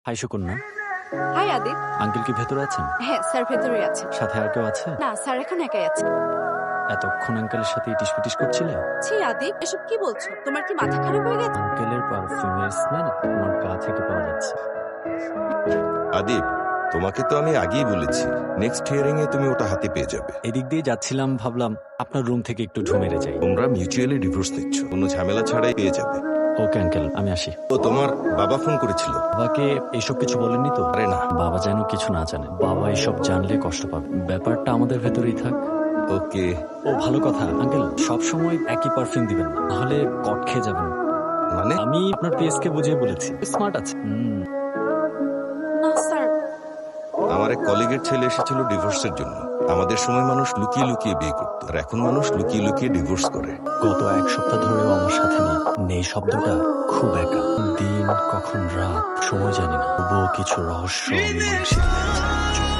High Sukanya. Hi Adit. Uncle কি ভেতরে আছেন? হ্যাঁ স্যার ভেতরে আছে। সাথে আর কেউ আছে? না স্যার এখন একাই আছে। এতক্ষণ আঙ্কেলের সাথে ইটিস পিটিস করছিলে? ছি আদিত, এসব কি বলছো? তোমার কি মাথা খারাপ হয়ে গেছে? আঙ্কেলের পারফিউমের স্মেল আমার গা থেকে পাওয়া যাচ্ছে। আদিব, তোমাকে তো আমি আগেই বলেছি নেক্সট হিয়ারিং এ তুমি ওটা হাতে পেয়ে যাবে। এদিক দিয়ে যাচ্ছিলাম, ভাবলাম আপনার রুম থেকে একটু ঢু মেরে যাই। তোমরা মিউচুয়ালি ডিভোর্স নিচ্ছ, কোনো ঝামেলা ছাড়াই পেয়ে যাবে। ওকে আঙ্কেল, আমি আসি। ও তোমার বাবা ফোন করেছিল? বাবাকে এসব কিছু বলেননি তো? আরে না। বাবা যেন কিছু না জানে। বাবা এসব জানলে কষ্ট পাবে। ব্যাপারটা আমাদের ভেতরেই থাক। ওকে। ও ভালো কথা আঙ্কেল, সব সময় একই পারফিউম দিবেন না, নাহলে কট খেয়ে যাবেন। মানে? আমি আপনার পিএসকে বুঝিয়ে বলেছি, স্মার্ট আছে। না স্যার। আমার এক কলিগের ছেলে এসেছিল ডিভোর্সের জন্য। আমাদের সময় মানুষ লুকিয়ে লুকিয়ে বিয়ে করতো, আর এখন মানুষ লুকিয়ে লুকিয়ে ডিভোর্স করে। গত এক সপ্তাহ ধরেও আমার সাথে নেই। নেই শব্দটা খুব একা। দিন কখন রাত সময় জানি না, তবুও কিছু রহস্য মীমাংসিত হয়ে যায়।